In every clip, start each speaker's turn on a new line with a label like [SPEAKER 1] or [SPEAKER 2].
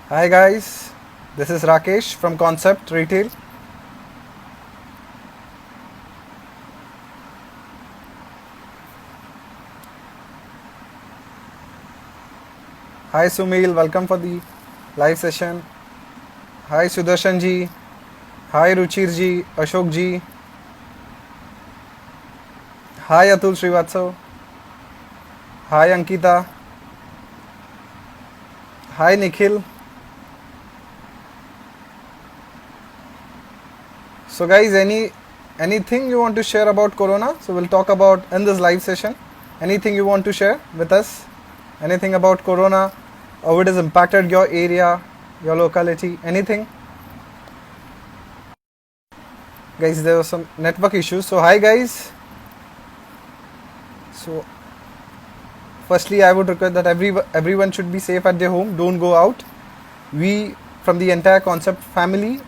[SPEAKER 1] Hi guys, this is Rakesh from Concept Retail. Hi Sumil, welcome for the live session. Hi Sudarshan ji, hi Ruchir ji, Ashok ji, hi Atul Srivatsav, hi Ankita, hi Nikhil. So guys, anything you want to share about Corona? So we'll talk about in this live session. Anything you want to share with us? Anything about Corona? How it has impacted your area, your locality? Anything? Guys, there were some network issues. So hi guys. So firstly, I would request that everyone should be safe at their home. Don't go out. We, from the entire Concept family,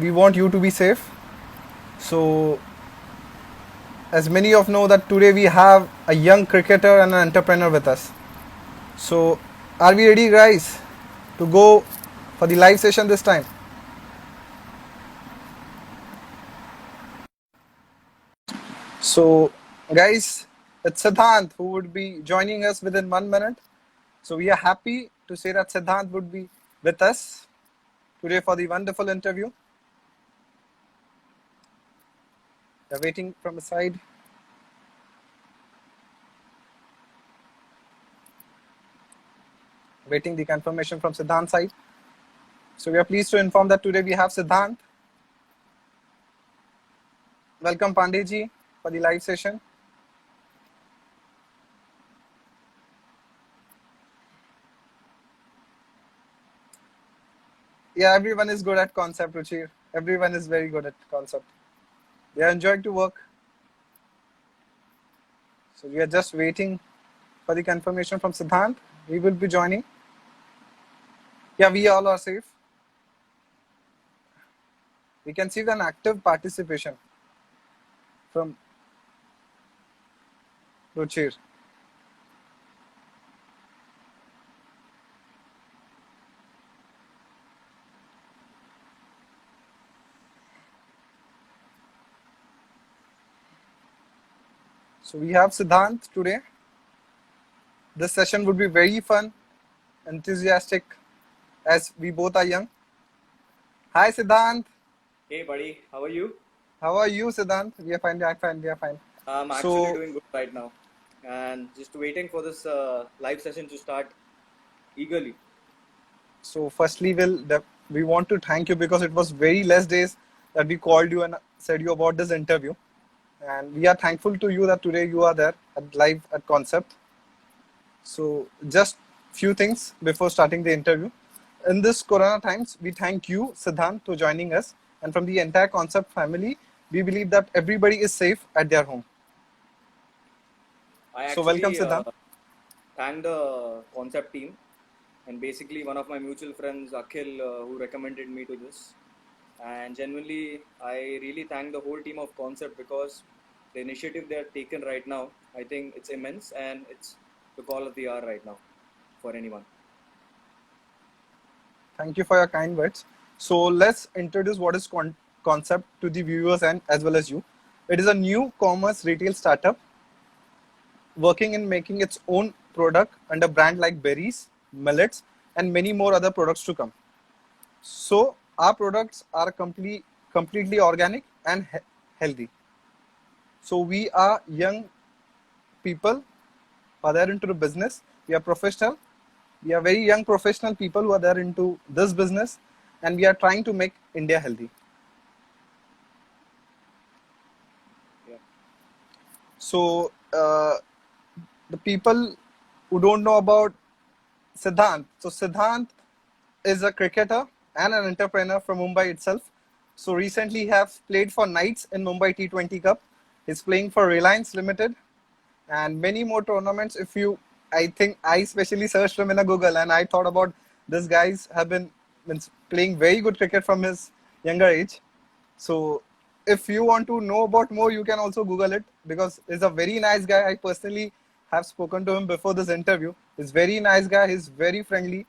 [SPEAKER 1] we want you to be safe. So, as many of know that today we have a young cricketer and an entrepreneur with us. So, are we ready, guys, to go for the live session this time? So, guys, it's Siddhant who would be joining us within 1 minute. So, we are happy to say that Siddhant would be with us today for the wonderful interview. They're waiting from the side. Waiting the confirmation from Siddhant's side. So we are pleased to inform that today we have Siddhant. Welcome Pandey for the live session. Yeah, everyone is good at concept, Ruchir. Everyone is very good at concept. They are enjoying to work. So we are just waiting for the confirmation from Siddhant. He will be joining. Yeah, we all are safe. We can see an active participation from Ruchir. So we have Siddhant today. This session would be very fun, enthusiastic, as we both are young. Hi Siddhant.
[SPEAKER 2] Hey buddy, how are you?
[SPEAKER 1] How are you, Siddhant? We are fine. We are fine. We are fine.
[SPEAKER 2] I'm actually
[SPEAKER 1] So,
[SPEAKER 2] doing good right now and just waiting for this live session to start eagerly.
[SPEAKER 1] firstly, we want to thank you because it was very less days that we called you and said you about this interview, and we are thankful to you that today you are there at live at Concept. So, just few things before starting the interview. In this Corona times, we thank you, Siddhant, for joining us, and from the entire Concept family, we believe that everybody is safe at their home.
[SPEAKER 2] I
[SPEAKER 1] So, welcome,
[SPEAKER 2] actually
[SPEAKER 1] Siddhant.
[SPEAKER 2] thank the concept team and basically one of my mutual friends, Akhil, who recommended me to this. And genuinely, I really thank the whole team of Concept because the initiative they are taken right now, I think it's immense and it's the call of the hour right now for anyone.
[SPEAKER 1] Thank you for your kind words. So let's introduce what is Concept to the viewers and as well as you. It is a new commerce retail startup working in making its own product under brand like berries, millets, and many more other products to come. So our products are completely organic and healthy. So we are young people who are there into the business. We are professional. We are very young professional people who are there into this business, and we are trying to make India healthy.
[SPEAKER 2] Yeah.
[SPEAKER 1] So the people who don't know about Siddhant, so Siddhant is a cricketer and an entrepreneur from Mumbai itself. So recently he has played for Knights in Mumbai T20 Cup. He's playing for Reliance Limited and many more tournaments. If you, I think I especially searched him in a Google and I thought about this guys have been playing very good cricket from his younger age. So if you want to know about more, you can also Google it because he's a very nice guy. I personally have spoken to him before this interview. He's very nice guy. He's very friendly.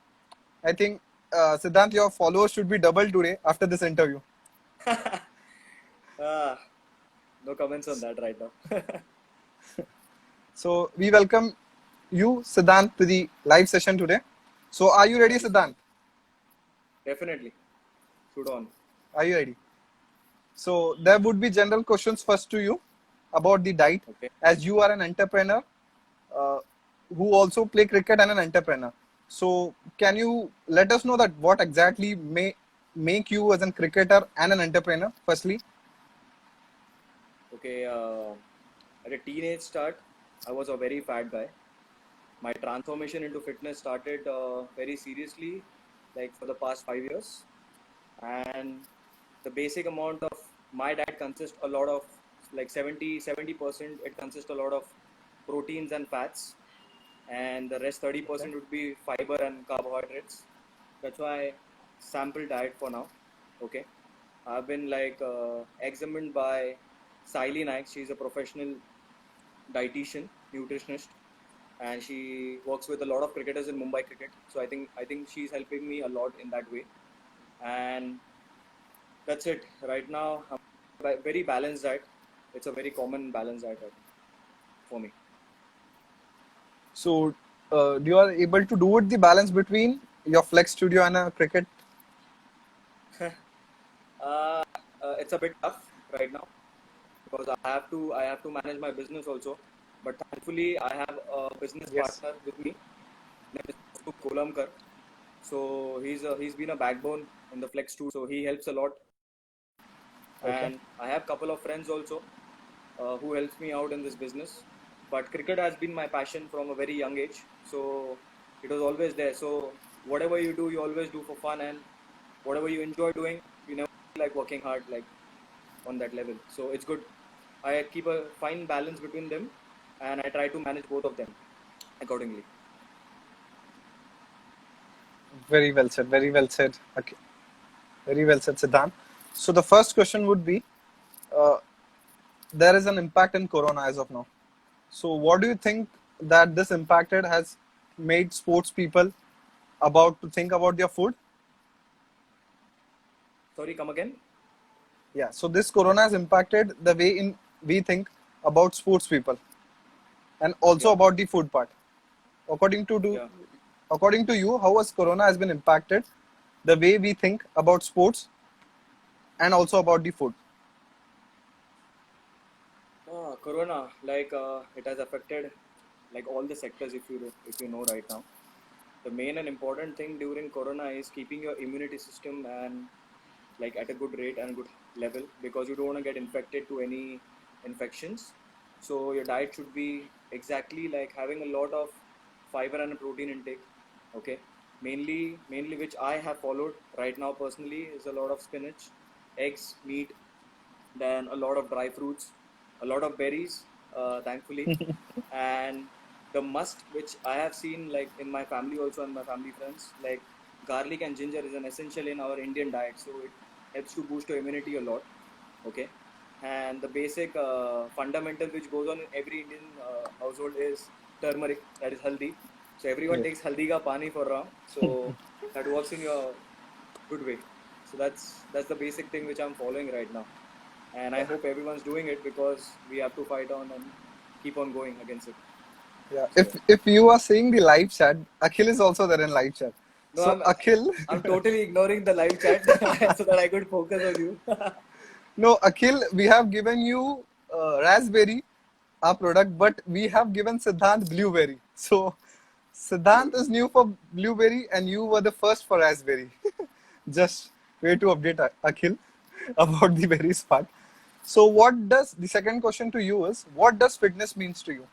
[SPEAKER 1] I think Siddhant, your followers should be double today after this interview.
[SPEAKER 2] Ah, no comments on that right now.
[SPEAKER 1] So we welcome you, Siddhant, to the live session today. So are you ready,
[SPEAKER 2] Thank you so much.
[SPEAKER 1] Siddhant?
[SPEAKER 2] Definitely. Shoot on.
[SPEAKER 1] Are you ready? So there would be general questions first to you about the diet,
[SPEAKER 2] Okay.
[SPEAKER 1] as you are an entrepreneur uh, who also play cricket and an entrepreneur. So can you let us know that what exactly may make you as a cricketer and an entrepreneur? Firstly,
[SPEAKER 2] Okay. At a teenage start, I was a very fat guy. My transformation into fitness started very seriously, like for the past 5 years. And the basic amount of my diet consists a lot of like 70%. It consists a lot of proteins and fats, and the rest
[SPEAKER 1] okay,
[SPEAKER 2] 30% would be fiber and carbohydrates. That's why sample diet for now. Okay, I've been like examined by Siley Naik. She's a professional dietitian, nutritionist, and she works with a lot of cricketers in Mumbai cricket. So I think she's helping me a lot in that way. And that's it. Right now, I'm very balanced diet. It's a very common balanced diet right now for me.
[SPEAKER 1] so you are able to do it the balance between your flex studio and a cricket.
[SPEAKER 2] uh, it's a bit tough right now because I have to manage my business also. But thankfully, I have a business
[SPEAKER 1] Yes.
[SPEAKER 2] partner with me. His name is Kaustubh Kolamkar. So he's been a backbone in the Flex Studio. So he helps a lot,
[SPEAKER 1] Okay.
[SPEAKER 2] and I have a couple of friends also who helps me out in this business. But cricket has been my passion from a very young age, so it was always there. So whatever you do, you always do for fun, and whatever you enjoy doing, you never like working hard like on that level. So it's good. I keep a fine balance between them, and I try to manage both of them accordingly.
[SPEAKER 1] Very well said. Very well said. Okay. Very well said, Siddhant. So the first question would be, uh, there is an impact in Corona as of now. So what do you think that this impacted has made sports people about to think about their food?
[SPEAKER 2] Sorry, come again.
[SPEAKER 1] Yeah. So this Corona has impacted the way in we think about sports people and also
[SPEAKER 2] Yeah,
[SPEAKER 1] about the food part. According to do,
[SPEAKER 2] yeah.
[SPEAKER 1] according to you, how has Corona has been impacted the way we think about sports and also about the food?
[SPEAKER 2] Corona, like it has affected like all the sectors if you know right now. The main and important thing during Corona is keeping your immunity system and like at a good rate and good level because you don't want to get infected to any infections. So your diet should be exactly like having a lot of fiber and protein intake. Okay, mainly which I have followed right now personally is a lot of spinach, eggs, meat, then a lot of dry fruits, a lot of berries, thankfully, and the must which I have seen like in my family also and my family friends, like garlic and ginger is an essential in our Indian diet, so it helps to boost your immunity a lot. Okay, and the basic fundamental which goes on in every Indian household is turmeric, that is haldi. So everyone
[SPEAKER 1] Yes.
[SPEAKER 2] takes haldi ka pani for ram, so that works in your good way. So that's the basic thing which I'm following right now, and I hope everyone's doing it because we have to fight on and keep on going against it.
[SPEAKER 1] Yeah.
[SPEAKER 2] So
[SPEAKER 1] If you are seeing the live chat, Akhil is also there in live chat.
[SPEAKER 2] no,
[SPEAKER 1] So Akhil,
[SPEAKER 2] I'm totally ignoring the live chat so that I could focus on you.
[SPEAKER 1] no, Akhil, we have given you raspberry, our product, but we have given Siddhant blueberry. So Siddhant is new for blueberry, and you were the first for raspberry. Just way to update Akhil about the berries part. So, what does the second question to you is what does fitness means to you?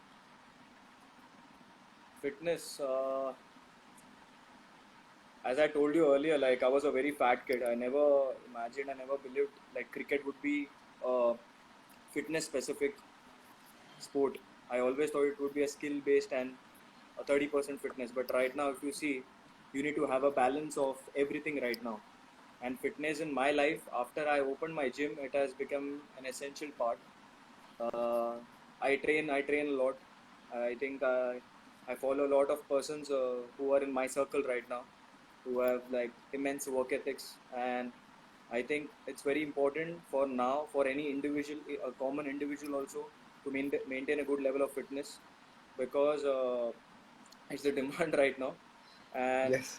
[SPEAKER 2] Fitness, as I told you earlier, like I was a very fat kid. I never imagined, I never believed like cricket would be a fitness specific sport. I always thought it would be a skill based and a 30% fitness. But right now, if you see, you need to have a balance of everything right now. And fitness in my life, after I opened my gym, it has become an essential part. Uh, I train a lot. I think I follow a lot of persons who are in my circle right now. who have like immense work ethics, and I think it's very important for now for any individual, a common individual also, to maintain a good level of fitness, because it's the demand right now, and
[SPEAKER 1] Yes.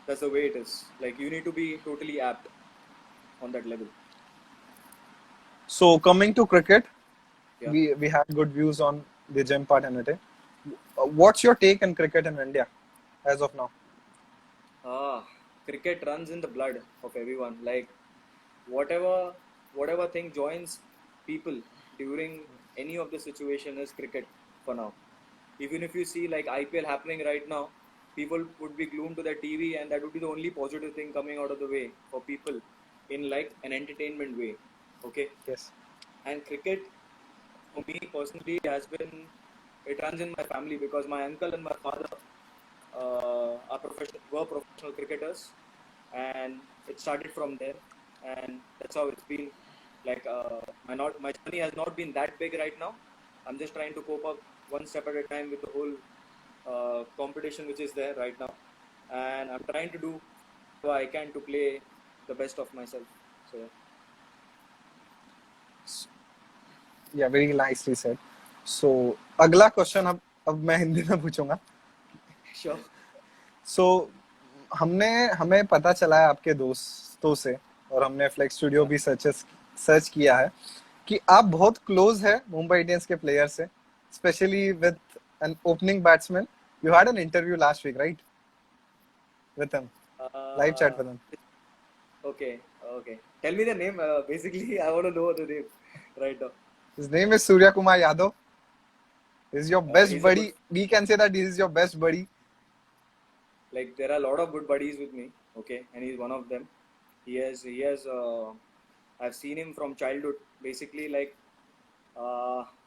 [SPEAKER 2] that's the way it is. Like you need to be totally apt on that level.
[SPEAKER 1] So coming to cricket,
[SPEAKER 2] Yeah.
[SPEAKER 1] we had good views on the gym part and it. What's your take on cricket in India as of now?
[SPEAKER 2] Ah, cricket runs in the blood of everyone. Like whatever whatever thing joins people during any of the situation is cricket for now. Even if you see like IPL happening right now, people would be glued to their TV, and that would be the only positive thing coming out of the way for people in like an entertainment way. Okay,
[SPEAKER 1] Yes.
[SPEAKER 2] and cricket for me personally has been, it runs in my family because my uncle and my father were professional cricketers, and it started from there, and that's how it's been. Like my journey has not been that big right now. I'm just trying to cope up one step at a time with the whole competition which is there right now, and I'm trying to do what I can to play the best of myself. So yeah.
[SPEAKER 1] Yeah, very nicely said. So अगला question अब मैं हिंदी में पूछूंगा.
[SPEAKER 2] Sure.
[SPEAKER 1] So हमें पता चला है आपके दोस्तों से, और हमने फ्लेक्स स्टूडियो
[SPEAKER 2] Yeah.
[SPEAKER 1] भी सर्च किया है कि आप बहुत क्लोज है मुंबई इंडियंस के प्लेयर से, specially with an opening batsman. You had an interview last week, right? With him, live chat
[SPEAKER 2] Uh,
[SPEAKER 1] with him.
[SPEAKER 2] okay. Okay. Tell me the name. Basically, I want to know the name right now.
[SPEAKER 1] His name is Surya Kumar Yadav. He's your best
[SPEAKER 2] He's a good,
[SPEAKER 1] buddy. We can say that he is your best buddy.
[SPEAKER 2] like there are a lot of good buddies with me. Okay, and he's one of them. He has I've seen him from childhood. Basically, like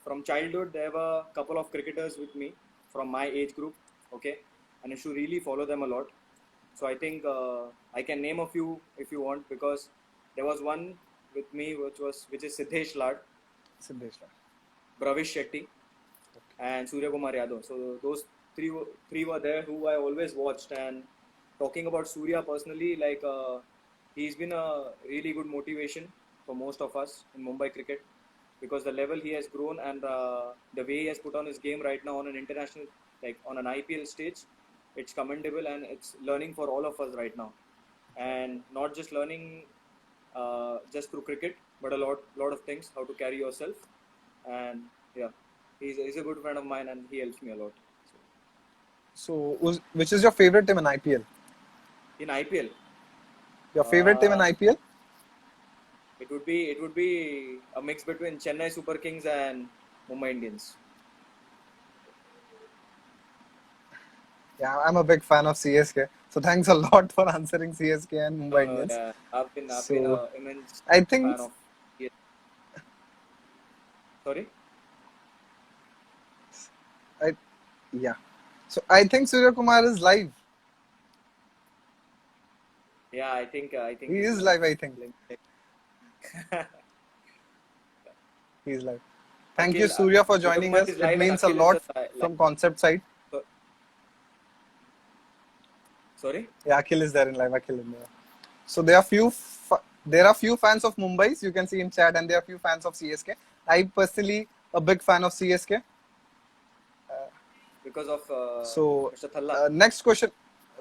[SPEAKER 2] from childhood, there were a couple of cricketers with me from my age group. Okay, and I should really follow them a lot. So I think I can name a few if you want, because there was one with me which is Siddhesh Lad,
[SPEAKER 1] Siddesh.
[SPEAKER 2] Bravish Shetty, and Surya Kumar Yadav. So those three were there who I always watched. And talking about Surya personally, like he's been a really good motivation for most of us in Mumbai cricket, because the level he has grown, and the way he has put on his game right now on an international, like on an IPL stage, it's commendable, and it's learning for all of us right now. And not just learning just through cricket, but a lot of things, how to carry yourself. And yeah, he's a good friend of mine, and he helps me a lot.
[SPEAKER 1] So, which is your favorite team in IPL?
[SPEAKER 2] In IPL,
[SPEAKER 1] Your favorite team in
[SPEAKER 2] uh,
[SPEAKER 1] IPL?
[SPEAKER 2] it would be a mix between Chennai Super Kings and Mumbai Indians.
[SPEAKER 1] Yeah, I'm a big fan of CSK. So thanks a lot for answering CSK and
[SPEAKER 2] No,
[SPEAKER 1] Mumbai
[SPEAKER 2] no,
[SPEAKER 1] Indians.
[SPEAKER 2] yeah, I've been
[SPEAKER 1] So
[SPEAKER 2] a immense
[SPEAKER 1] I think,
[SPEAKER 2] fan of. Yeah. Sorry.
[SPEAKER 1] I yeah. So I think Surya Kumar is live.
[SPEAKER 2] Yeah, I think
[SPEAKER 1] He
[SPEAKER 2] he's
[SPEAKER 1] is
[SPEAKER 2] live.
[SPEAKER 1] live. I think
[SPEAKER 2] Let me check.
[SPEAKER 1] he is live. Thank you,
[SPEAKER 2] Akhil,
[SPEAKER 1] Surya, for
[SPEAKER 2] Surya
[SPEAKER 1] joining
[SPEAKER 2] Kumar
[SPEAKER 1] us.
[SPEAKER 2] is
[SPEAKER 1] It
[SPEAKER 2] live, and
[SPEAKER 1] means a
[SPEAKER 2] Akhil is
[SPEAKER 1] lot
[SPEAKER 2] the live.
[SPEAKER 1] from concept side.
[SPEAKER 2] So, sorry.
[SPEAKER 1] Yeah, Akhil is there in live. Akhil is there. So there are few fans of Mumbai. You can see in chat, and there are few fans of CSK. I personally a big fan of CSK.
[SPEAKER 2] Because of
[SPEAKER 1] So
[SPEAKER 2] Mr. Thalla.
[SPEAKER 1] next question,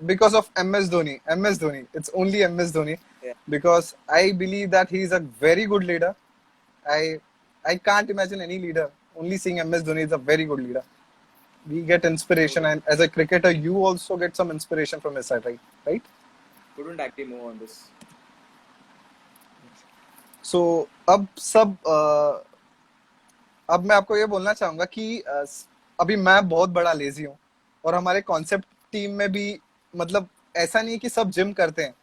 [SPEAKER 1] because of MS Dhoni. MS Dhoni. It's only MS Dhoni,
[SPEAKER 2] Yeah.
[SPEAKER 1] because I believe that he is a very good leader. I I can't imagine any leader. Only seeing MS Dhoni is a very good leader. We get inspiration,
[SPEAKER 2] True.
[SPEAKER 1] and as a cricketer, you also get some inspiration from his side, right? Right.
[SPEAKER 2] Couldn't actually move on this.
[SPEAKER 1] So अब मैं आपको ये बोलना चाहूंगा कि अभी मैं बहुत बड़ा लेजी हूँ, और हमारे कॉन्सेप्ट टीम में भी, मतलब ऐसा नहीं है कि सब जिम करते हैं.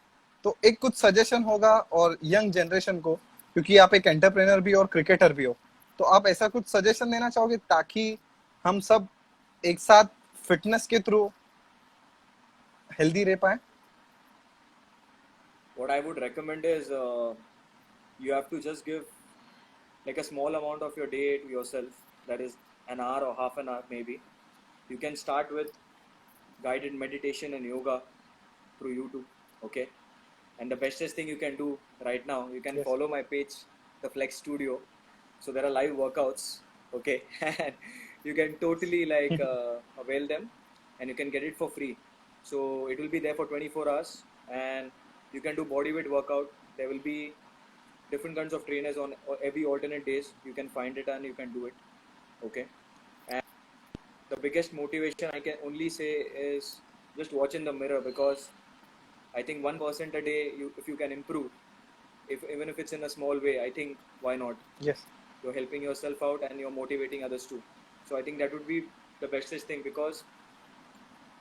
[SPEAKER 1] तो एक कुछ सजेशन होगा और यंग जनरेशन को, क्योंकि आप एक एंटरप्रेनर भी और क्रिकेटर भी हो, तो आप ऐसा कुछ सजेशन देना चाहोगे ताकि हम सब एक साथ फिटनेस के थ्रू हेल्दी रह पाए.
[SPEAKER 2] What I would recommend is you have to just give like a small amount of your day to yourself. That is an hour or half an hour maybe. You can start with guided meditation and yoga. through YouTube. Okay, and the bestest thing you can do right now, you can
[SPEAKER 1] Yes.
[SPEAKER 2] follow my page, the Flex Studio. So there are live workouts. Okay, and you can totally like avail them, and you can get it for free. So it will be there for 24 hours, and you can do body weight workout. There will be different kinds of trainers on every alternate days. You can find it and you can do it. Okay, and the biggest motivation I can only say is just watch in the mirror, because I think 1% a day, if you can improve, if even if it's in a small way, I think why not?
[SPEAKER 1] Yes.
[SPEAKER 2] You're helping yourself out and you're motivating others too. So I think that would be the bestest thing, because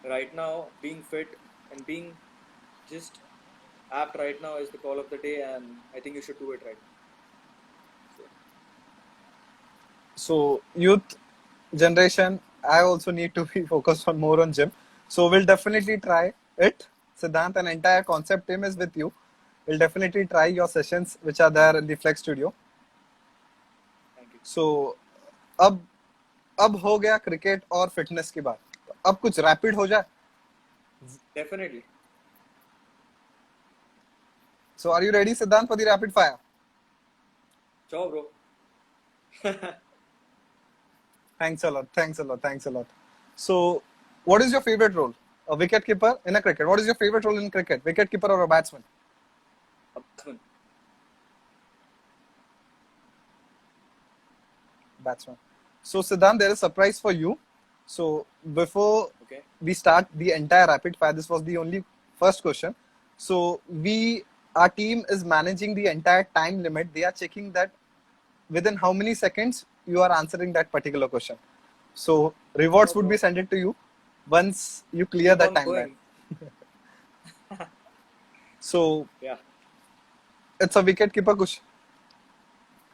[SPEAKER 2] right now being fit and being just apt right now is the call of the day, and I think you should do it right.
[SPEAKER 1] So youth generation, I also need to be focused on more on gym. So we'll definitely try it. Siddhant, an entire concept team is with you. We'll definitely try your sessions which are there in the Flex Studio.
[SPEAKER 2] Thank you.
[SPEAKER 1] So अब हो गया cricket और fitness की बात, तो अब कुछ rapid हो जाए.
[SPEAKER 2] Definitely.
[SPEAKER 1] So are you ready, Siddhant, for the rapid fire?
[SPEAKER 2] Ciao, bro.
[SPEAKER 1] Thanks a lot. Thanks a lot. Thanks a lot. So, what is your favorite role? A wicket keeper in a cricket. What is your favorite role in cricket? Wicket keeper or a batsman?
[SPEAKER 2] A batsman.
[SPEAKER 1] Batsman. So, Siddhant, there is a surprise for you. So, before
[SPEAKER 2] Okay.
[SPEAKER 1] we start the entire rapid fire, this was the only first question. So, our team is managing the entire time limit. They are checking that within how many seconds you are answering that particular question. So, rewards
[SPEAKER 2] No,
[SPEAKER 1] would be
[SPEAKER 2] bro.
[SPEAKER 1] sent to you once you clear
[SPEAKER 2] Keep
[SPEAKER 1] that
[SPEAKER 2] on
[SPEAKER 1] timeline.
[SPEAKER 2] going.
[SPEAKER 1] So,
[SPEAKER 2] Yeah.
[SPEAKER 1] it's a wicket keeper question.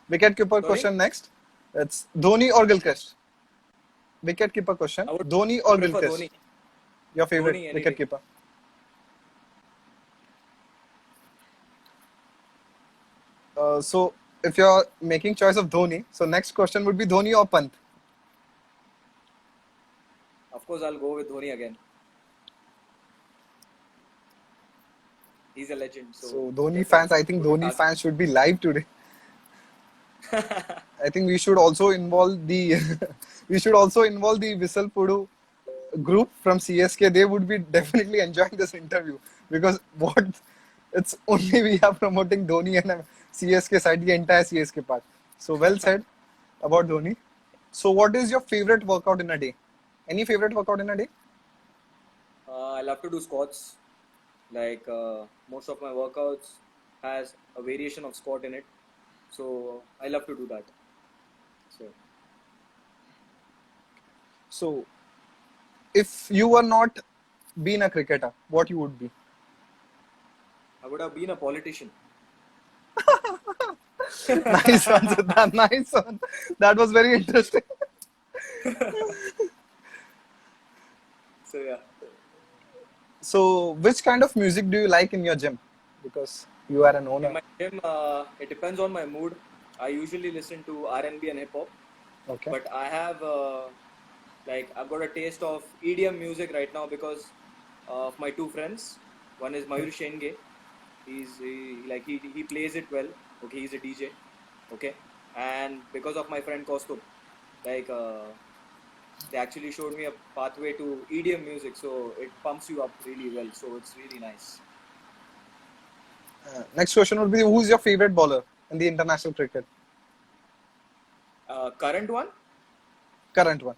[SPEAKER 1] Wicket keeper
[SPEAKER 2] Sorry?
[SPEAKER 1] question next. It's Dhoni or Gilchrist. Wicket keeper question.
[SPEAKER 2] I would
[SPEAKER 1] Dhoni or
[SPEAKER 2] prefer
[SPEAKER 1] Gilchrist.
[SPEAKER 2] Dhoni.
[SPEAKER 1] Your favorite
[SPEAKER 2] Dhoni any
[SPEAKER 1] wicket
[SPEAKER 2] day.
[SPEAKER 1] keeper. So if you're making choice of Dhoni, so next question would be Dhoni or Pant.
[SPEAKER 2] Of course, I'll go with Dhoni again. He's a legend.
[SPEAKER 1] So
[SPEAKER 2] So
[SPEAKER 1] Dhoni fans,
[SPEAKER 2] definitely
[SPEAKER 1] I think
[SPEAKER 2] go with
[SPEAKER 1] Dhoni
[SPEAKER 2] Harsh.
[SPEAKER 1] fans should be live today. I think we should also involve the we should also involve the Whistle Pudu group from CSK. They would be definitely enjoying this interview because what it's only we are promoting Dhoni and CSK side, the entire CSK part. So well said about Dhoni. So what is your favorite workout in a day? Any favorite workout in a day?
[SPEAKER 2] I love to do squats. Like most of my workouts has a variation of squat in it. So I love to do that. So
[SPEAKER 1] So if you were not been a cricketer, what you would be?
[SPEAKER 2] I would have been a politician.
[SPEAKER 1] Nice one, Siddharth. Nice one. That was very interesting.
[SPEAKER 2] So yeah.
[SPEAKER 1] So which kind of music do you like in your gym? Because you are an
[SPEAKER 2] In
[SPEAKER 1] owner.
[SPEAKER 2] my gym, it depends on my mood. I usually listen to R&B and hip hop,
[SPEAKER 1] Okay.
[SPEAKER 2] but I have I've got a taste of EDM music right now because of my two friends. One is Mayur Shenge. He plays it well. Okay, he's a DJ. Okay, and because of my friend Kostub, like they actually showed me a pathway to EDM music, so it pumps you up really well. So it's really nice.
[SPEAKER 1] Next question would be who's your favorite bowler in the international cricket?
[SPEAKER 2] Current one,
[SPEAKER 1] Current one.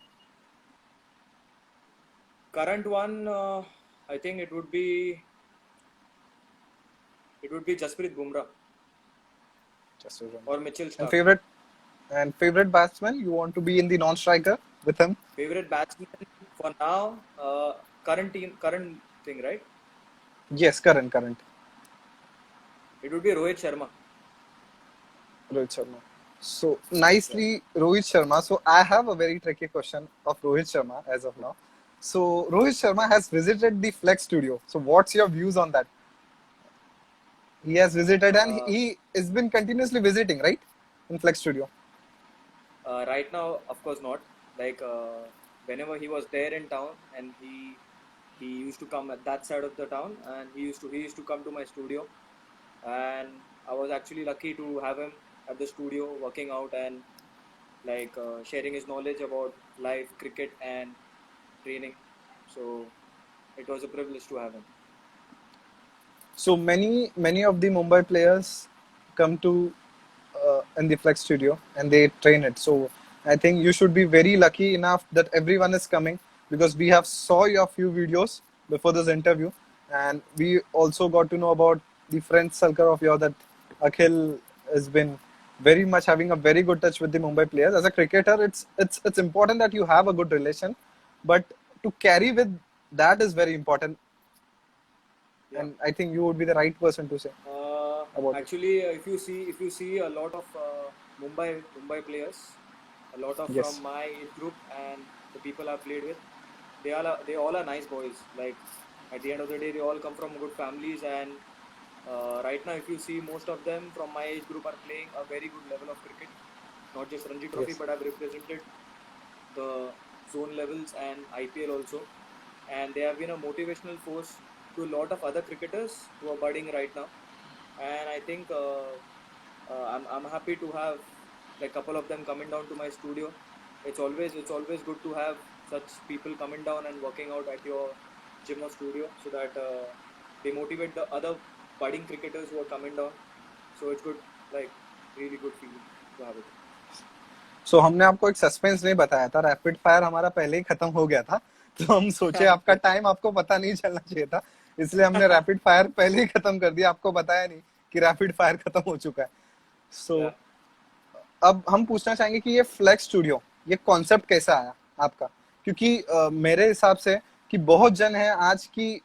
[SPEAKER 2] I think it would be Jasprit Bumrah
[SPEAKER 1] Just a moment.
[SPEAKER 2] or Mitchell
[SPEAKER 1] And
[SPEAKER 2] Stark.
[SPEAKER 1] favorite batsman, you want to be in the non-striker with him?
[SPEAKER 2] Favorite batsman for now, current thing, right?
[SPEAKER 1] Yes, current.
[SPEAKER 2] It would be Rohit Sharma.
[SPEAKER 1] Rohit Sharma. So nicely, Rohit Sharma. So I have a very tricky question of Rohit Sharma as of now. So Rohit Sharma has visited the Flex Studio. So what's your views on that? He has visited and
[SPEAKER 2] Uh,
[SPEAKER 1] he has been continuously visiting, right? In Flex Studio.
[SPEAKER 2] right now, of course not. Like whenever he was there in town and he He used to come at that side of the town, and he used to come to my studio, and I was actually lucky to have him at the studio working out and sharing his knowledge about life, cricket, and training. So it was a privilege to have him.
[SPEAKER 1] So many of the Mumbai players come to in the Flex Studio and they train it. So I think you should be very lucky enough that everyone is coming, because we have saw your few videos before this interview, and we also got to know about the friend circle of yours that Akhil has been very much having a very good touch with the Mumbai players. As a cricketer, it's important that you have a good relation, but to carry with that is very important,
[SPEAKER 2] Yeah.
[SPEAKER 1] and I think you would be the right person to say about it.
[SPEAKER 2] Actually, if you see a lot of Mumbai players, a lot of
[SPEAKER 1] Yes.
[SPEAKER 2] from my age group and the people I've played with, they all are nice boys. Like at the end of the day, they all come from good families, and right now, if you see, most of them from my age group are playing a very good level of cricket. Not just Ranji Trophy,
[SPEAKER 1] Yes.
[SPEAKER 2] but I've represented the zone levels and IPL also, and they have been a motivational force to a lot of other cricketers who are budding right now. And I think I'm happy to have like couple of them coming down to my studio. It's always good to have such people coming down and working out at your gym or studio, so that they motivate the other budding cricketers who are coming down. So it's good, like really good feeling to have it.
[SPEAKER 1] सो हमने आपको एक suspense नहीं बताया था, rapid fire हमारा पहले ही खत्म हो गया था, तो हम सोचे आपका
[SPEAKER 2] Okay.
[SPEAKER 1] टाइम आपको पता नहीं चलना चाहिए था, इसलिए हमने रैपिड फायर पहले ही खत्म कर दिया, आपको बताया नहीं कि रैपिड फायर खत्म हो चुका है. सो
[SPEAKER 2] Yeah.
[SPEAKER 1] अब हम पूछना चाहेंगे कि ये फ्लेक्स स्टूडियो, ये कॉन्सेप्ट कैसा आया आपका, क्योंकि मेरे हिसाब से कि बहुत जन है आज की,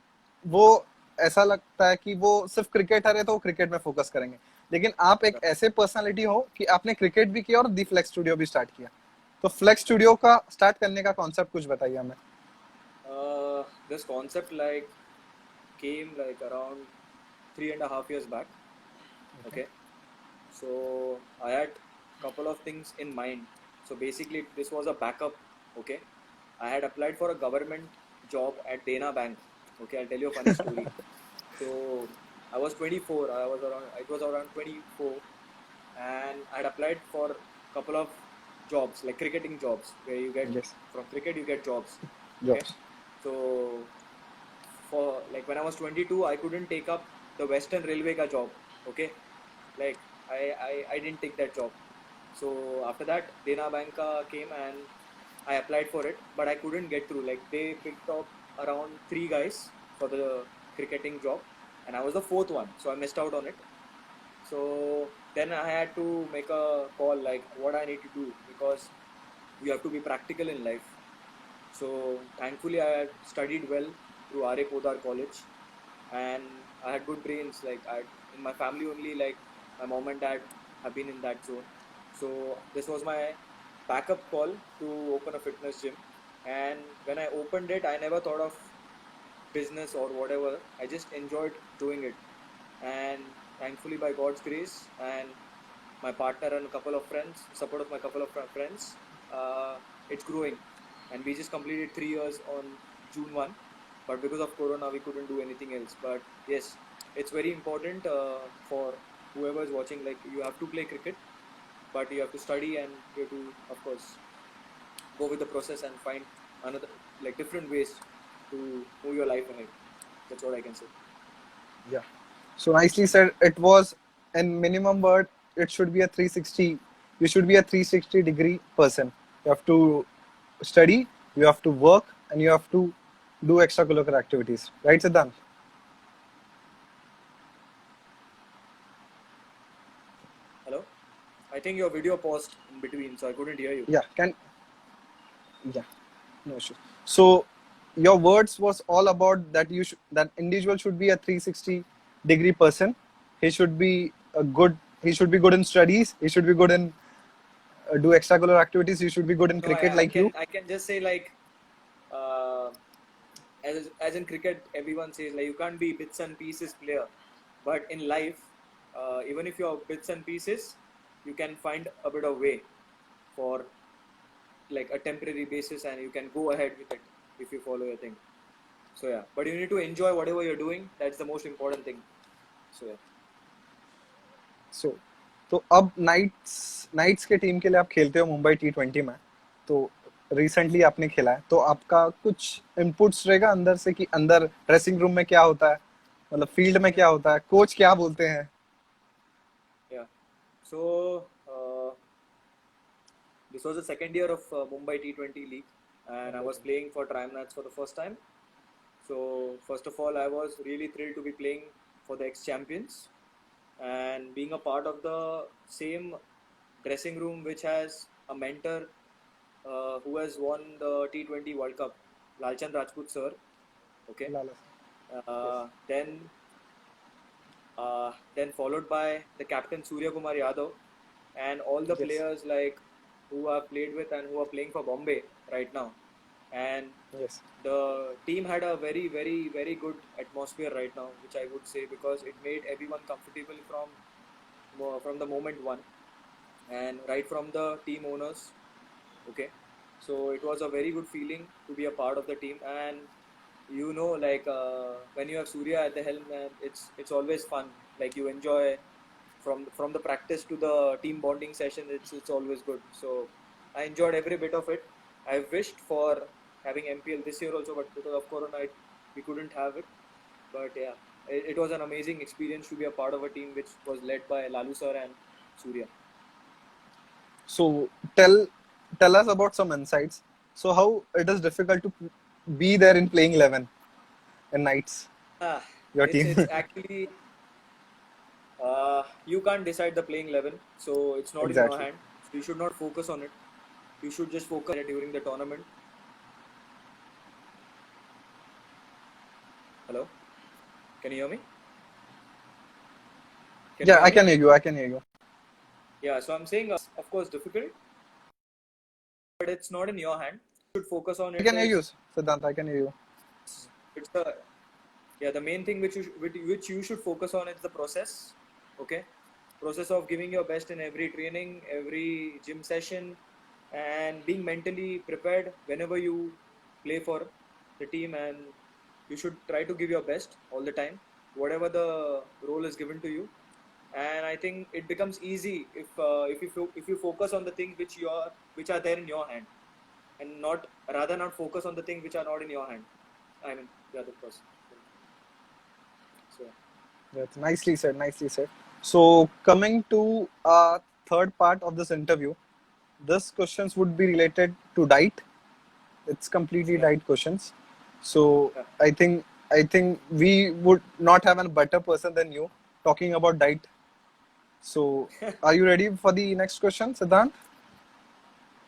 [SPEAKER 1] वो ऐसा लगता है कि वो सिर्फ क्रिकेटर है तो वो क्रिकेट में फोकस करेंगे, लेकिन आप एक
[SPEAKER 2] Yeah.
[SPEAKER 1] ऐसे पर्सनालिटी हो कि आपने क्रिकेट भी किया और दी फ्लेक्स स्टूडियो भी स्टार्ट किया, तो फ्लेक्स स्टूडियो का स्टार्ट करने का कॉन्सेप्ट कुछ बताइए हमें.
[SPEAKER 2] This concept came like around 3.5 years back. Okay. So I had couple of things in mind. So basically, this was a backup. Okay, I had applied for a government job at Dana Bank. Okay, I'll tell you a funny story. So I was 24. I was around. It was around 24, and I had applied for couple of jobs, like cricketing jobs, where you get
[SPEAKER 1] Yes.
[SPEAKER 2] from cricket you get jobs. Okay,
[SPEAKER 1] Jobs.
[SPEAKER 2] so for like when I was 22, I couldn't take up the Western Railway ka job. Okay, like I didn't take that job. So after that, Dena Banka came and I applied for it, but I couldn't get through. Like they picked up around three guys for the cricketing job, and I was the fourth one, so I missed out on it. So then I had to make a call like what I need to do, because you have to be practical in life. So thankfully, I had studied well through R.A. Podar College, and I had good brains. Like in my family only, like my mom and dad have been in that zone. So this was my backup call to open a fitness gym. And when I opened it, I never thought of business or whatever. I just enjoyed doing it. And thankfully, by God's grace and my partner and a couple of friends, support of my couple of friends, it's growing. And we just completed 3 years on June 1. But because of Corona, we couldn't do anything else. But yes, it's very important for whoever is watching. Like you have to play cricket, but you have to study and you have to, of course, go with the process and find another like different ways to move your life ahead. That's what I can say.
[SPEAKER 1] Yeah. So nicely said. It was, in minimum word, it should be a 360. You should be a 360-degree person. You have to study, you have to work, and you have to do extracurricular activities. Right, Siddhant?
[SPEAKER 2] Hello? I think your video paused in between, so I couldn't hear you.
[SPEAKER 1] Yeah. Yeah. No issue. So your words was all about that that individual should be a 360-degree person. He should be a good. He should be good in studies. He should be good in do extracurricular activities. He should be good in
[SPEAKER 2] No,
[SPEAKER 1] cricket
[SPEAKER 2] I
[SPEAKER 1] like you.
[SPEAKER 2] can I can just say uh, as in cricket, everyone says like you can't be bits and pieces player, but in life, even if you're bits and pieces, you can find a bit of way for like a temporary basis, and you can go ahead with it if you follow your thing. So yeah, but you need to enjoy whatever you're doing. That's the most important thing. So yeah.
[SPEAKER 1] सो तो अब nights के team के लिए आप खेलते हो Mumbai T20 में, तो रिसेंटली आपने खेला है, तो आपका कुछ इनपुट्स रहेगा अंदर से कि अंदर ड्रेसिंग रूम में क्या होता है, मतलब फील्ड में क्या होता है, कोच क्या बोलते हैं?
[SPEAKER 2] Yeah. So this was the second year of Mumbai T20 League, and I was playing for Triumnats for the first time. So first of all, I was really thrilled to be playing for the ex-champions and being a part of the same dressing room which has a mentor who has won the T20 World Cup, Lalchand Rajput sir. Okay.
[SPEAKER 1] Lala
[SPEAKER 2] Then then followed by the captain Surya Kumar Yadav and all the
[SPEAKER 1] yes
[SPEAKER 2] players like who I've played with and who are playing for Bombay right now. And
[SPEAKER 1] yes
[SPEAKER 2] the team had a very, very, very good atmosphere right now, which I would say because it made everyone comfortable from the moment one, and right from the team owners. Okay, so it was a very good feeling to be a part of the team, and like when you have Surya at the helm, man, it's always fun. Like you enjoy from the practice to the team bonding session. It's always good. So I enjoyed every bit of it. I wished for having MPL this year also, but because of Corona, we couldn't have it. But yeah, it was an amazing experience to be a part of a team which was led by Lalu sir and Surya.
[SPEAKER 1] So tell us about some insights. So how it is difficult to be there in playing 11 in nights,
[SPEAKER 2] Ah,
[SPEAKER 1] your
[SPEAKER 2] it's
[SPEAKER 1] team?
[SPEAKER 2] it's actually you can't decide the playing 11, so it's not in your
[SPEAKER 1] Exactly.
[SPEAKER 2] hand. So you should not focus on it. You should just focus on it during the tournament. Hello, can you hear me? Can you
[SPEAKER 1] Yeah,
[SPEAKER 2] hear
[SPEAKER 1] I
[SPEAKER 2] me?
[SPEAKER 1] can hear you. I can hear you.
[SPEAKER 2] Yeah, so I'm saying, of course, difficult, but it's not in your hand. You should focus on
[SPEAKER 1] I
[SPEAKER 2] it
[SPEAKER 1] can hear you,
[SPEAKER 2] as
[SPEAKER 1] Siddhant. I can hear you.
[SPEAKER 2] it's the yeah the main thing which you should focus on is the process. Okay, process of giving your best in every training, every gym session, and being mentally prepared whenever you play for the team, and you should try to give your best all the time, whatever the role is given to you. And I think it becomes easy if you focus on the things which are there in your hand, and not focus on the things which are not in your hand. I mean the other person. So
[SPEAKER 1] That's nicely said. Nicely said. So coming to our third part of this interview, this questions would be related to diet. It's completely
[SPEAKER 2] yeah,
[SPEAKER 1] diet questions. So
[SPEAKER 2] yeah.
[SPEAKER 1] I think we would not have a better person than you talking about diet. So are you ready for the next question, Siddhant?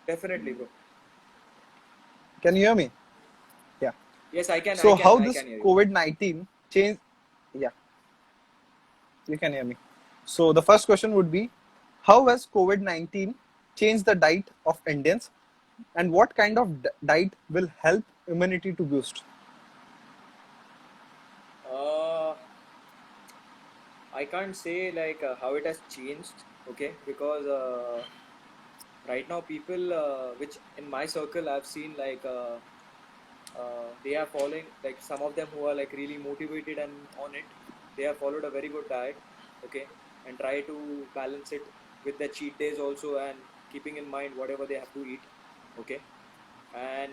[SPEAKER 2] Definitely, bro.
[SPEAKER 1] Can you hear me? Yeah.
[SPEAKER 2] Yes, I can, I
[SPEAKER 1] So
[SPEAKER 2] can,
[SPEAKER 1] how
[SPEAKER 2] I
[SPEAKER 1] this
[SPEAKER 2] can hear you.
[SPEAKER 1] COVID-19 changed? Yeah, you can hear me. So the first question would be, how has COVID-19 changed the diet of Indians, and what kind of diet will help immunity to boost?
[SPEAKER 2] Uh, I can't say like how it has changed, okay? Because right now people, which in my circle I've seen like they are following like some of them who are like really motivated and on it. They have followed a very good diet, okay, and try to balance it with their cheat days also and keeping in mind whatever they have to eat, okay. And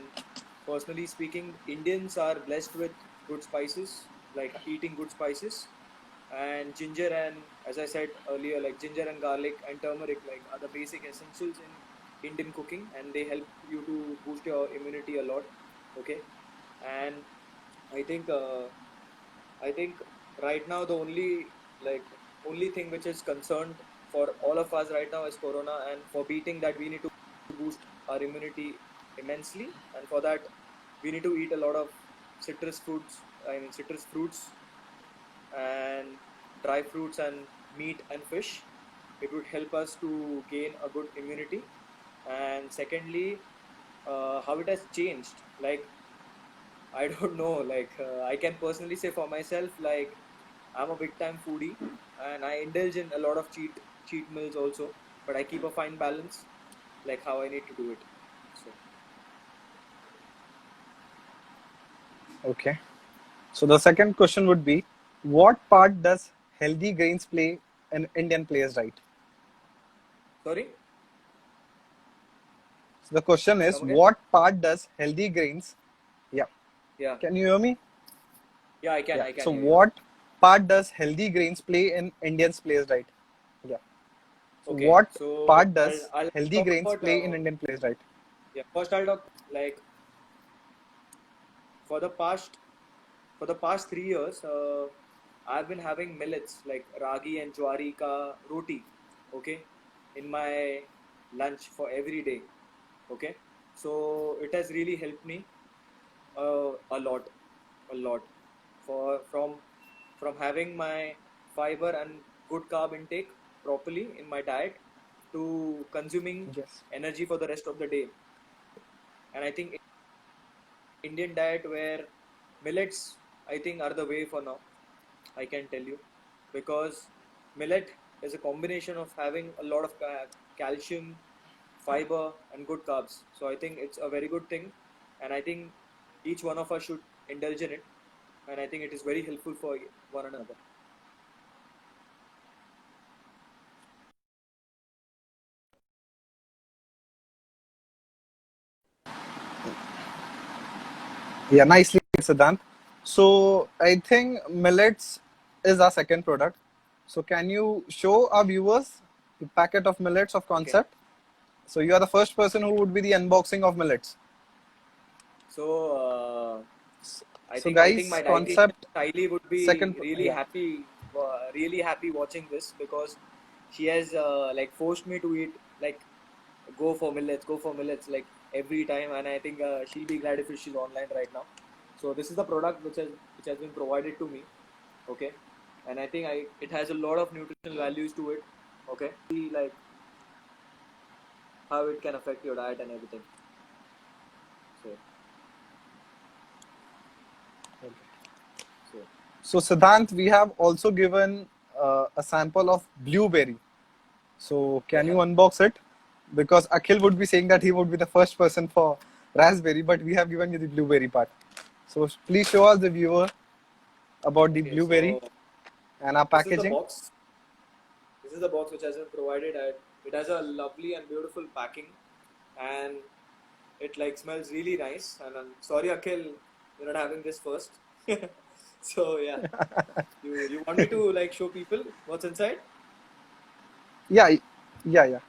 [SPEAKER 2] personally speaking, Indians are blessed with good spices, like eating good spices, and ginger, and as I said earlier, like ginger and garlic and turmeric like are the basic essentials in Indian cooking, and they help you to boost your immunity a lot, okay. And I think I think right now the like only thing which is concerned for all of us right now is Corona, and for beating that we need to boost our immunity immensely, and for that we need to eat a lot of citrus fruits. I mean citrus fruits and dry fruits and meat and fish. It would help us to gain a good immunity. And secondly, how it has changed. Like I don't know. Like I can personally say for myself, like I'm a big time foodie, and I indulge in a lot of cheat meals also. But I keep a fine balance, like how I need to do it. So
[SPEAKER 1] Okay. So the second question would be, what part does healthy grains play in Indian players' diet?
[SPEAKER 2] Sorry,
[SPEAKER 1] So the question is,
[SPEAKER 2] come again.
[SPEAKER 1] what part does healthy grains? Yeah,
[SPEAKER 2] Yeah,
[SPEAKER 1] can you hear me?
[SPEAKER 2] yeah, I can,
[SPEAKER 1] Yeah.
[SPEAKER 2] I can
[SPEAKER 1] So
[SPEAKER 2] hear you.
[SPEAKER 1] what part does healthy grains play in Indians players' diet? Yeah. So
[SPEAKER 2] Okay,
[SPEAKER 1] what
[SPEAKER 2] so
[SPEAKER 1] part does
[SPEAKER 2] I'll
[SPEAKER 1] healthy
[SPEAKER 2] talk
[SPEAKER 1] grains
[SPEAKER 2] about
[SPEAKER 1] play in Indian players' diet?
[SPEAKER 2] yeah. First, I'll talk like for the past 3 years, I've been having millets like ragi and jwari ka roti, okay, in my lunch for every day, okay. So it has really helped me a lot, a lot for from having my fiber and good carb intake properly in my diet to consuming
[SPEAKER 1] Yes.
[SPEAKER 2] energy for the rest of the day. And I think Indian diet where millets, I think, are the way for now. I can tell you, because millet is a combination of having a lot of calcium, fiber, and good carbs. So I think it's a very good thing, and I think each one of us should indulge in it, and I think it is very helpful for one another.
[SPEAKER 1] Yeah, nicely, Siddhant. So I think millets is our second product. So can you show our viewers the packet of millets of
[SPEAKER 2] Okay,
[SPEAKER 1] Concept? So you are the first person who would be the unboxing of millets.
[SPEAKER 2] so
[SPEAKER 1] So
[SPEAKER 2] I think
[SPEAKER 1] guys,
[SPEAKER 2] my dietitian
[SPEAKER 1] Concept
[SPEAKER 2] Kylie would be
[SPEAKER 1] yeah.
[SPEAKER 2] really happy watching this, because she has like forced me to eat like go for millets like every time, and I think she'll be glad if she's online right now. So this is the product which has been provided to me, okay, and I think it has a lot of nutritional values to it, okay. See like how it can affect your diet and everything. So so
[SPEAKER 1] So Siddhant, we have also given a sample of blueberry. So can you
[SPEAKER 2] yeah,
[SPEAKER 1] unbox it? Because Akhil would be saying that he would be the first person for raspberry, but we have given you the blueberry part. So please show us the viewer about the
[SPEAKER 2] okay.
[SPEAKER 1] blueberry
[SPEAKER 2] So
[SPEAKER 1] and our
[SPEAKER 2] this is the
[SPEAKER 1] packaging.
[SPEAKER 2] box. This is the box which has been provided. It has a lovely and beautiful packing, and it like smells really nice. And I'm sorry, Akhil, you're not having this first. So yeah, you want me to like show people what's inside?
[SPEAKER 1] Yeah, yeah.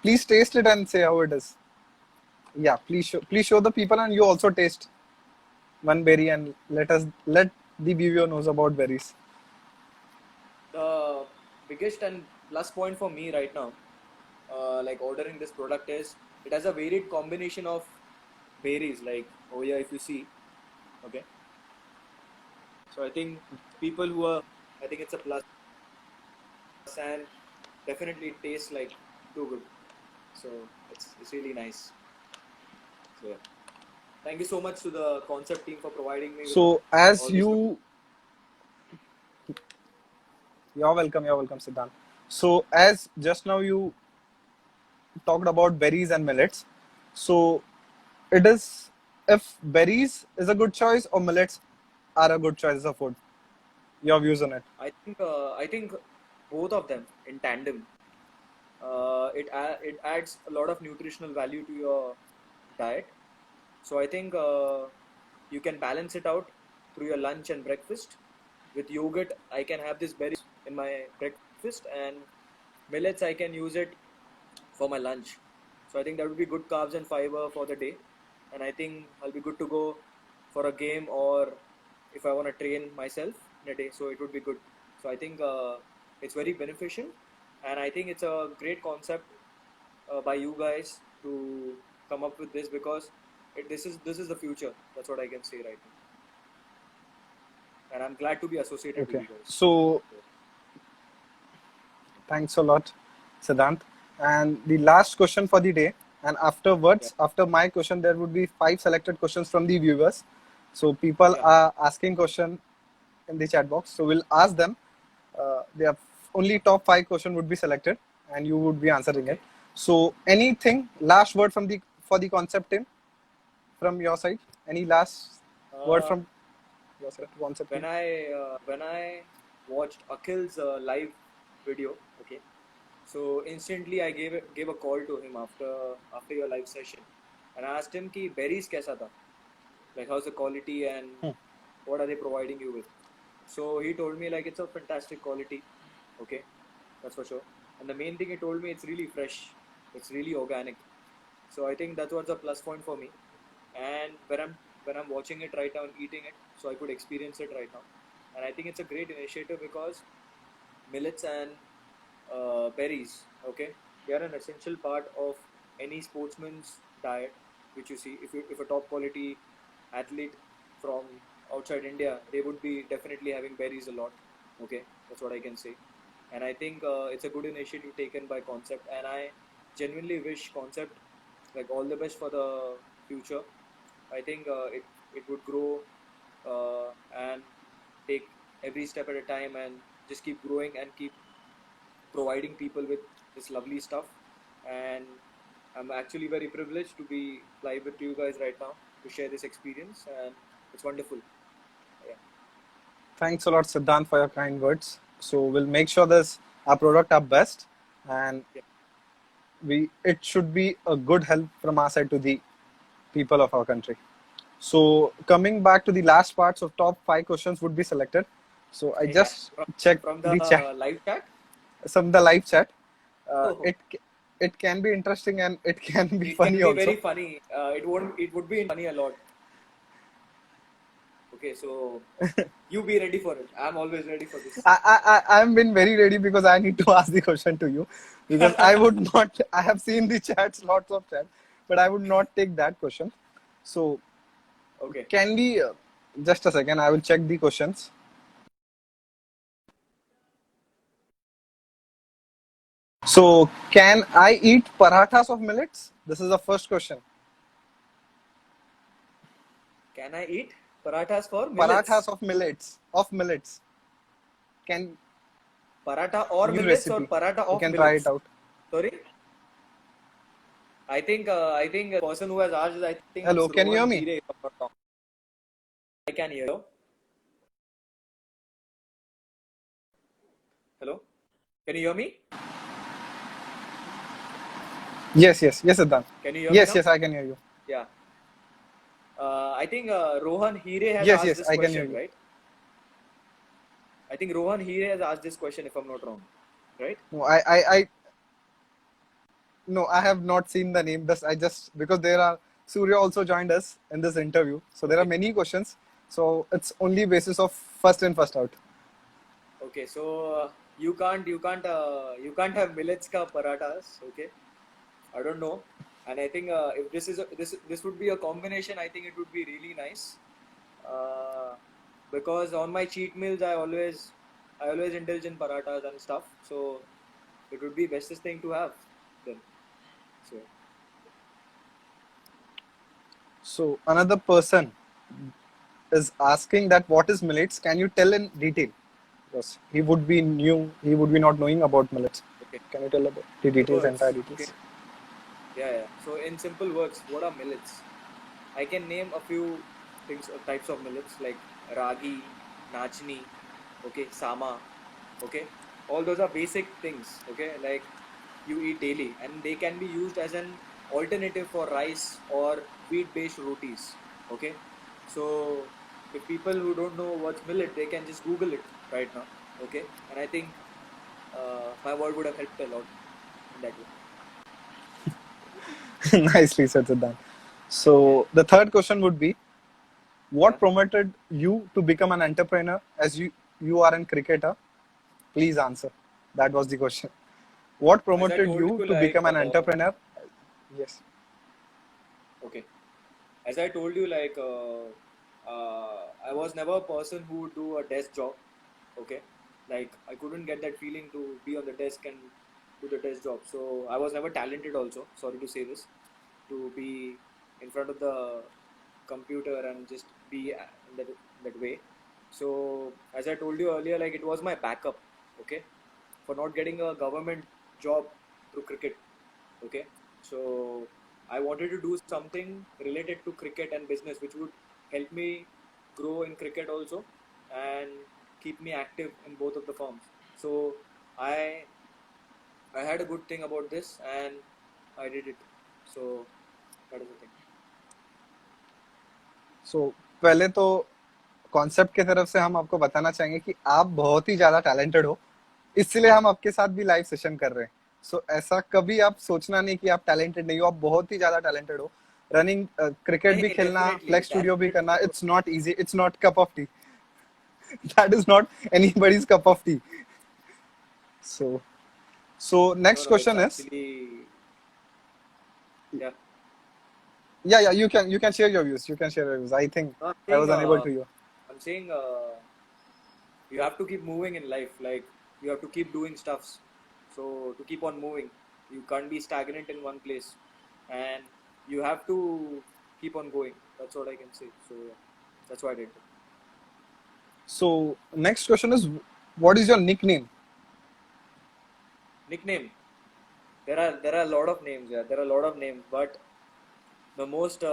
[SPEAKER 1] Please taste it and say how it is. Yeah, please show the people and you also taste one berry and let the viewer knows about berries.
[SPEAKER 2] The biggest and plus point for me right now, like ordering this product, is it has a varied combination of berries. Like oh yeah, if you see, okay. So I think people who are, I think it's a plus, and definitely it tastes like too good. So it's really nice. So yeah, thank you so much to the concept team for providing me with
[SPEAKER 1] So as
[SPEAKER 2] all these.
[SPEAKER 1] you're welcome, Siddhant. So as just now you talked about berries and millets. So it is if berries is a good choice or millets are a good choice as a food. Your views on it.
[SPEAKER 2] I think both of them in tandem. It adds a lot of nutritional value to your diet. So I think you can balance it out through your lunch and breakfast. With yogurt, I can have this berries in my breakfast, and millets I can use it for my lunch. So I think that would be good carbs and fiber for the day, and I think I'll be good to go for a game, or if I want to train myself in a day. So it would be good. So I think it's very beneficial, and I think it's a great concept by you guys to come up with this, because this is the future. That's what I can say right now, and I'm glad to be associated with
[SPEAKER 1] Okay.
[SPEAKER 2] you guys.
[SPEAKER 1] So
[SPEAKER 2] So,
[SPEAKER 1] thanks a lot, Siddhant. And the last question for the day. And
[SPEAKER 2] yeah,
[SPEAKER 1] afterwards, after my question, there would be 5 selected questions from the viewers. So people
[SPEAKER 2] yeah,
[SPEAKER 1] are asking question in the chat box. So we'll ask them. Their only top 5 question would be selected, and you would be answering it.
[SPEAKER 2] okay.
[SPEAKER 1] So anything last word from the for the concept team from your side? Any last word
[SPEAKER 2] Uh,
[SPEAKER 1] from? Was it concept
[SPEAKER 2] when
[SPEAKER 1] team?
[SPEAKER 2] I watched Akhil's live video, okay, so instantly I gave a call to him after your live session, and I asked him कि berries कैसा था, like how's the quality and
[SPEAKER 1] Hmm.
[SPEAKER 2] what are they providing you with. So he told me like it's a fantastic quality, okay, that's for sure. And the main thing he told me, it's really fresh, it's really organic. So I think that's what's a plus point for me. And when I'm watching it right now and eating it, so I could experience it right now. And I think it's a great initiative because millets and berries, okay, they are an essential part of any sportsman's diet, which you see. If a top quality athlete from outside India, they would be definitely having berries a lot. Okay, that's what I can say. And I think it's a good initiative taken by Concept, and I genuinely wish Concept like all the best for the future. I think it would grow and take every step at a time and just keep growing and keep providing people with this lovely stuff. And I'm actually very privileged to be live with you guys right now to share this experience, and it's wonderful. Yeah.
[SPEAKER 1] Thanks a lot, Siddhant, for your kind words. So we'll make sure this our product are best, and
[SPEAKER 2] Yeah.
[SPEAKER 1] it should be a good help from our side to the people of our country. So coming back to the last parts of top 5 questions would be selected. So I
[SPEAKER 2] Yeah.
[SPEAKER 1] just checked
[SPEAKER 2] From the
[SPEAKER 1] the chat,
[SPEAKER 2] live chat.
[SPEAKER 1] some the live chat. Uh,
[SPEAKER 2] Oh,
[SPEAKER 1] it it can be interesting and it can be
[SPEAKER 2] it can
[SPEAKER 1] funny
[SPEAKER 2] be very
[SPEAKER 1] also.
[SPEAKER 2] funny. It would be funny a lot. Okay, so you be ready for it. I'm always ready for this.
[SPEAKER 1] I've been very ready because I need to ask the question to you because I would not. I have seen the chats, lots of chat, but I would not take that question. So
[SPEAKER 2] Okay.
[SPEAKER 1] can we just a second? I will check the questions. So can I eat parathas of millets? This is the first question.
[SPEAKER 2] Can I eat parathas for
[SPEAKER 1] Parathas
[SPEAKER 2] millets?
[SPEAKER 1] of millets. Of millets. Can
[SPEAKER 2] Paratha or
[SPEAKER 1] new
[SPEAKER 2] millets or
[SPEAKER 1] recipe?
[SPEAKER 2] paratha
[SPEAKER 1] You
[SPEAKER 2] of
[SPEAKER 1] can try it
[SPEAKER 2] millets?
[SPEAKER 1] out.
[SPEAKER 2] Sorry? I think the person who has asked is, I think
[SPEAKER 1] Hello,
[SPEAKER 2] it's
[SPEAKER 1] can you hear
[SPEAKER 2] Rohan
[SPEAKER 1] me?
[SPEAKER 2] Hire, if I'm not wrong. I can hear you. Hello? Can you hear me?
[SPEAKER 1] Yes, yes, yes, Siddhant.
[SPEAKER 2] Can you hear me
[SPEAKER 1] Yes,
[SPEAKER 2] now?
[SPEAKER 1] yes, I can hear you.
[SPEAKER 2] Yeah. I think Rohan Hire has
[SPEAKER 1] Yes,
[SPEAKER 2] asked
[SPEAKER 1] yes,
[SPEAKER 2] this
[SPEAKER 1] I can hear
[SPEAKER 2] question,
[SPEAKER 1] you.
[SPEAKER 2] right? I think Rohan Hire has asked this question, if I'm not wrong, right?
[SPEAKER 1] No, no, I have not seen the name. This I just because there are Surya also joined us in this interview, so there are
[SPEAKER 2] Okay.
[SPEAKER 1] many questions. So it's only basis of first in, first out.
[SPEAKER 2] Okay. So you can't have millets ka parathas. Okay. I don't know. And I think if this would be a combination, I think it would be really nice. Uh, because on my cheat meals, I always indulge in parathas and stuff. So it would be bestest thing to have then. So
[SPEAKER 1] So another person is asking that what is millets? Can you tell in detail? Because he would be new, he would be not knowing about millets.
[SPEAKER 2] okay,
[SPEAKER 1] Can you tell about the
[SPEAKER 2] simple
[SPEAKER 1] details, entire
[SPEAKER 2] words. Okay,
[SPEAKER 1] details?
[SPEAKER 2] yeah, yeah. So in simple words, what are millets? I can name a few things, types of millets like ragi, nachni, okay, sama, okay. All those are basic things, okay, like you eat daily, and they can be used as an alternative for rice or wheat-based rotis, okay. So if people who don't know what's millet, they can just Google it right now, okay. And I think my word would have helped a lot in that way.
[SPEAKER 1] Nicely said, Siddhant.
[SPEAKER 2] Yeah,
[SPEAKER 1] So the third question would be,
[SPEAKER 2] yeah.
[SPEAKER 1] what promoted you to become an entrepreneur as you are a cricketer? Please answer. That was the question. What
[SPEAKER 2] As I
[SPEAKER 1] promoted
[SPEAKER 2] told
[SPEAKER 1] you
[SPEAKER 2] you,
[SPEAKER 1] to
[SPEAKER 2] like
[SPEAKER 1] become an entrepreneur? Yes.
[SPEAKER 2] okay, as I told you, like I was never a person who would do a desk job. Okay, like I couldn't get that feeling to be on the desk and do the desk job. So I was never talented. Also, sorry to say this, to be in front of the computer and just be in that way. So as I told you earlier, like it was my backup. Okay, for not getting a government job through cricket. Okay, so I wanted to do something related to cricket and business, which would help me grow in cricket also and keep me active in both of the forms. So I I had a good thing about this and I did it. So that is the thing.
[SPEAKER 1] सो पहले तो concept की तरफ से हम आपको बताना चाहेंगे कि आप बहुत ही ज्यादा टैलेंटेड हो, इसलिए हम आपके साथ भी लाइव सेशन कर रहे हैं. सो ऐसा कभी आप सोचना नहीं कि आप टैलेंटेड नहीं हो, आप बहुत ही ज्यादा टैलेंटेड हो. रनिंग क्रिकेट भी
[SPEAKER 2] नहीं,
[SPEAKER 1] खेलना,
[SPEAKER 2] definitely
[SPEAKER 1] फ्लेक्स स्टूडियो भी
[SPEAKER 2] talented
[SPEAKER 1] करना,
[SPEAKER 2] तो
[SPEAKER 1] it's not easy, it's not cup of T. That is not anybody's cup of T. So so
[SPEAKER 2] no,
[SPEAKER 1] next
[SPEAKER 2] no, it's
[SPEAKER 1] question is,
[SPEAKER 2] actually, yeah.
[SPEAKER 1] yeah, you can share your views, you can share your views. I think
[SPEAKER 2] No,
[SPEAKER 1] I was unable to hear.
[SPEAKER 2] I'm saying you have to keep moving in life. Like you have to keep doing stuffs. So to keep on moving, you can't be stagnant in one place, and you have to keep on going. That's what I can say. So yeah, that's what I did.
[SPEAKER 1] So next question is, what is your nickname?
[SPEAKER 2] Nickname. There are a lot of names. Yeah, there are a lot of names, but the most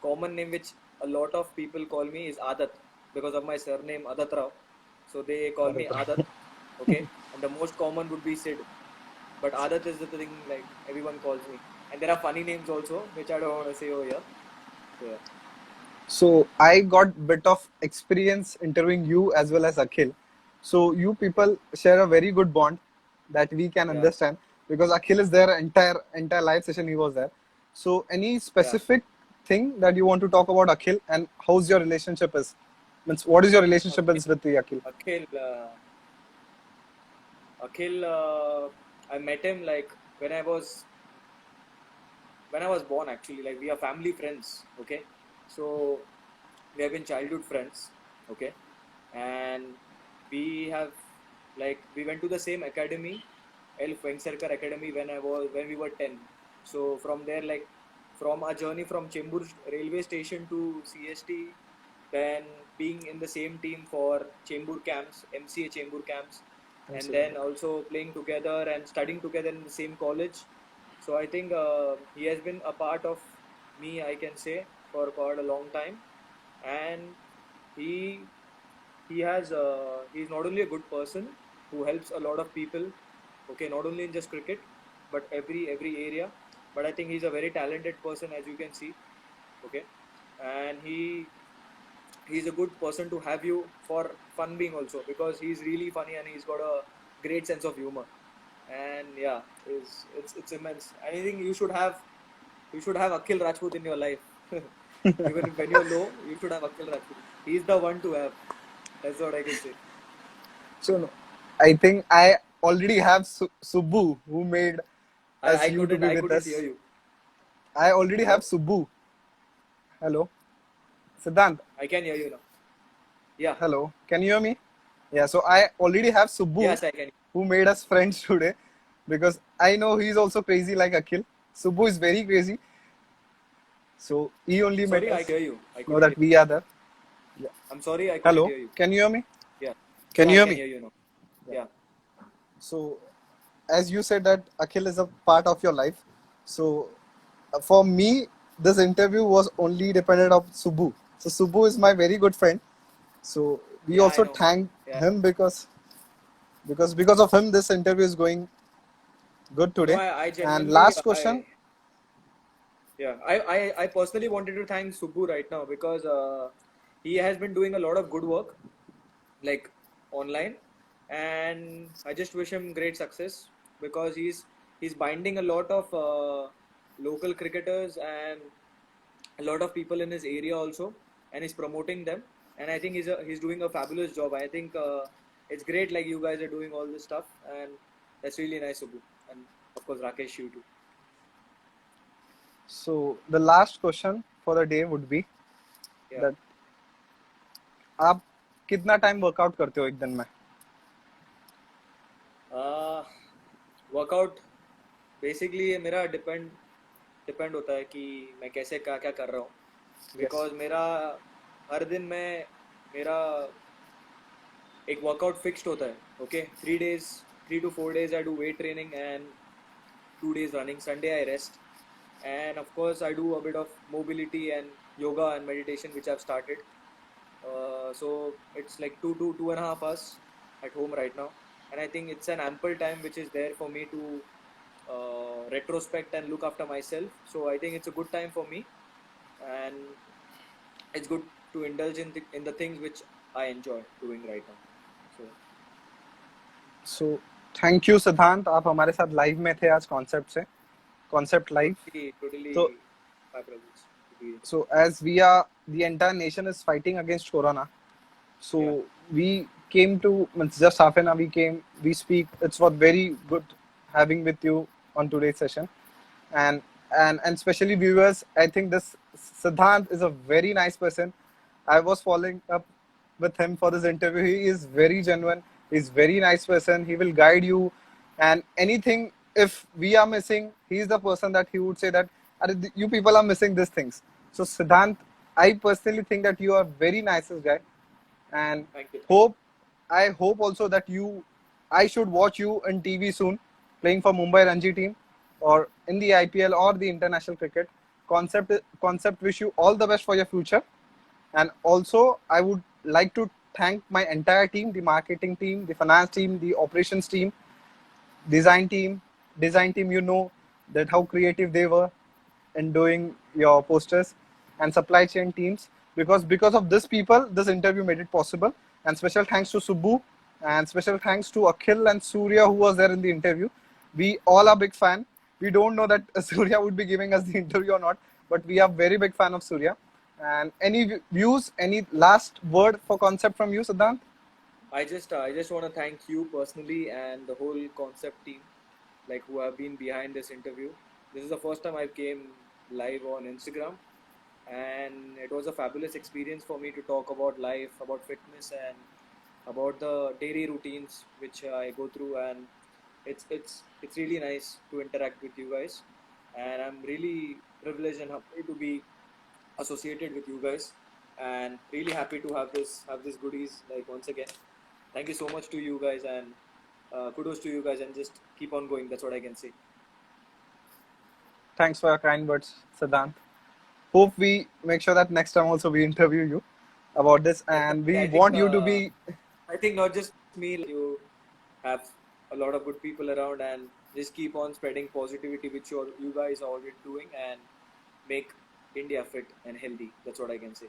[SPEAKER 2] common name which a lot of people call me is Adat because of my surname Adat Rao. So they call me Adat. Okay, and the most common would be Sid. But Adat is the thing like everyone calls me. And there are funny names also, which I don't want to say over here. So yeah,
[SPEAKER 1] So I got bit of experience interviewing you as well as Akhil. So you people share a very good bond that we can
[SPEAKER 2] yeah,
[SPEAKER 1] understand, because Akhil is there entire live session, he was there. So any
[SPEAKER 2] yeah.
[SPEAKER 1] specific thing that you want to talk about Akhil, and how's your relationship is? Means what is your relationship
[SPEAKER 2] Akhil,
[SPEAKER 1] is with the Akhil?
[SPEAKER 2] Akhil, Akhil. I met him like when I was when I was born. Actually, like we are family friends. Okay, so we have been childhood friends. Okay, and we have we went to the same academy, Elf Vengsarkar Academy when we were 10. So from there, like from our journey from Chembur railway station to CST, then being in the same team for Chembur camps, MCA Chembur camps, and then also playing together and studying together in the same college. So I think he has been a part of me, I can say, for quite a long time, and he he's not only a good person who helps a lot of people, okay, not only in just cricket but every area, but I think he's a very talented person, as you can see. Okay, and he's a good person to have you for fun being also, because he's really funny and he's got a great sense of humor. And yeah, it's immense. I think you should have Akhil Rajput in your life. Even when you're low, you should have Akhil Rajput. He's the one to have. That's what I can say.
[SPEAKER 1] So no, I think I already have Subbu, who made
[SPEAKER 2] I,
[SPEAKER 1] us
[SPEAKER 2] I
[SPEAKER 1] you to
[SPEAKER 2] couldn't
[SPEAKER 1] be
[SPEAKER 2] I
[SPEAKER 1] with
[SPEAKER 2] couldn't hear
[SPEAKER 1] us.
[SPEAKER 2] you.
[SPEAKER 1] I already have
[SPEAKER 2] Hello?
[SPEAKER 1] Subbu. Hello, Siddhant.
[SPEAKER 2] I can hear you now. Yeah.
[SPEAKER 1] Hello, can you hear me? Yeah, so I already have Subbu,
[SPEAKER 2] Yes, I can.
[SPEAKER 1] who made us friends today, because I know he's also crazy like Akhil. Subbu is very crazy, so he only made
[SPEAKER 2] Sorry, I
[SPEAKER 1] us
[SPEAKER 2] hear you. I
[SPEAKER 1] know
[SPEAKER 2] couldn't
[SPEAKER 1] that
[SPEAKER 2] hear.
[SPEAKER 1] we are there. Yeah.
[SPEAKER 2] I'm sorry, I couldn't
[SPEAKER 1] Hello,
[SPEAKER 2] hear you.
[SPEAKER 1] can you hear me?
[SPEAKER 2] Yeah.
[SPEAKER 1] Can
[SPEAKER 2] Yeah,
[SPEAKER 1] you
[SPEAKER 2] I
[SPEAKER 1] hear
[SPEAKER 2] can
[SPEAKER 1] me?
[SPEAKER 2] hear you now.
[SPEAKER 1] Yeah.
[SPEAKER 2] Yeah.
[SPEAKER 1] So, as you said that Akhil is a part of your life, so for me, this interview was only dependent of Subbu. So Subbu is my very good friend. So we
[SPEAKER 2] Yeah, I
[SPEAKER 1] also
[SPEAKER 2] know.
[SPEAKER 1] thank
[SPEAKER 2] Yeah.
[SPEAKER 1] him because of him this interview is going good
[SPEAKER 2] No,
[SPEAKER 1] today.
[SPEAKER 2] I
[SPEAKER 1] And
[SPEAKER 2] genuinely
[SPEAKER 1] last question.
[SPEAKER 2] yeah. I personally wanted to thank Subbu right now because he has been doing a lot of good work like online, and I just wish him great success because he's binding a lot of local cricketers and a lot of people in his area also, and he's promoting them, and I think he's doing a fabulous job. I think it's great like you guys are doing all this stuff, and that's really nice, Subbu, and of course Rakesh, you too.
[SPEAKER 1] So the last question for the day would be
[SPEAKER 2] Yeah.
[SPEAKER 1] that आप कितना time workout करते हो एक दिन में?
[SPEAKER 2] Workout basically मेरा depend होता है कि मैं कैसे क्या क्या कर रहा हूँ,
[SPEAKER 1] Yes.
[SPEAKER 2] बिकॉज मेरा हर दिन में मेरा एक वर्कआउट फिक्स्ड होता है. Okay, 3 days, 3 to 4 days I do weight training and 2 days running. Sunday I rest, and of course I do a bit of mobility and yoga and meditation which I've started. So it's like 2.5 hours at home right now, and I think it's an ample time which is there for me to retrospect and look after myself. So I think it's a good time for me, and it's good to indulge in the things which I enjoy doing right now. So
[SPEAKER 1] So thank you सिद्धांत, आप हमारे साथ live में थे आज concept live. तो
[SPEAKER 2] totally my privilege to be.
[SPEAKER 1] so as we are, the entire nation is fighting against corona. So
[SPEAKER 2] Yeah,
[SPEAKER 1] we came to, it's just half an hour we came, we speak. It's what very good having with you on today's session. And especially viewers, I think this Siddhant is a very nice person. I was following up with him for this interview. He is very genuine. He's very nice person. He will guide you, and anything if we are missing, he's the person that he would say that you people are missing these things. So Siddhant, I personally think that you are very nicest guy, and
[SPEAKER 2] thank you.
[SPEAKER 1] I hope also that I should watch you on TV soon, playing for Mumbai Ranji team, or in the IPL or the international cricket. Concept wish you all the best for your future. And also, I would like to thank my entire team, the marketing team, the finance team, the operations team, design team. Design team, you know that how creative they were in doing your posters, and supply chain teams, because of this people, this interview made it possible. And special thanks to Subbu, and special thanks to Akhil and Surya who was there in the interview. We all are big fan. We don't know that Surya would be giving us the interview or not, but we are very big fan of Surya. And any views, any last word for concept from you, Siddhant?
[SPEAKER 2] I just want to thank you personally and the whole concept team, like who have been behind this interview. This is the first time I came live on Instagram, and it was a fabulous experience for me to talk about life, about fitness, and about the daily routines which I go through. And it's really nice to interact with you guys, and I'm really privileged and happy to be associated with you guys, and really happy to have this goodies like once again. Thank you so much to you guys, and kudos to you guys, and just keep on going. That's what I can say.
[SPEAKER 1] Thanks for your kind words, Siddhant. Hope we make sure that next time also we interview you about this, and
[SPEAKER 2] Definitely,
[SPEAKER 1] we want you to be.
[SPEAKER 2] I think not just me, like, you have a lot of good people around, and just keep on spreading positivity, which you guys are already doing, and make India fit and healthy. That's what I can say.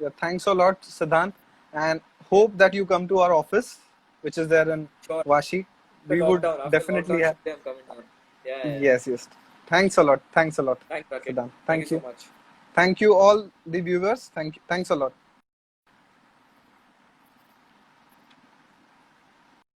[SPEAKER 1] Yeah, thanks a lot, Siddhant, and hope that you come to our office, which is there in
[SPEAKER 2] Sure.
[SPEAKER 1] Vashi.
[SPEAKER 2] After
[SPEAKER 1] We would
[SPEAKER 2] lockdown,
[SPEAKER 1] definitely have.
[SPEAKER 2] I'm coming down. Yeah, yeah, yeah.
[SPEAKER 1] Yes, yes. Thanks a lot. Thanks a lot,
[SPEAKER 2] Thanks, Rakesh.
[SPEAKER 1] Siddhant.
[SPEAKER 2] Thank you
[SPEAKER 1] Thank
[SPEAKER 2] so
[SPEAKER 1] you.
[SPEAKER 2] much.
[SPEAKER 1] Thank you all the viewers. Thank you. Thanks a lot.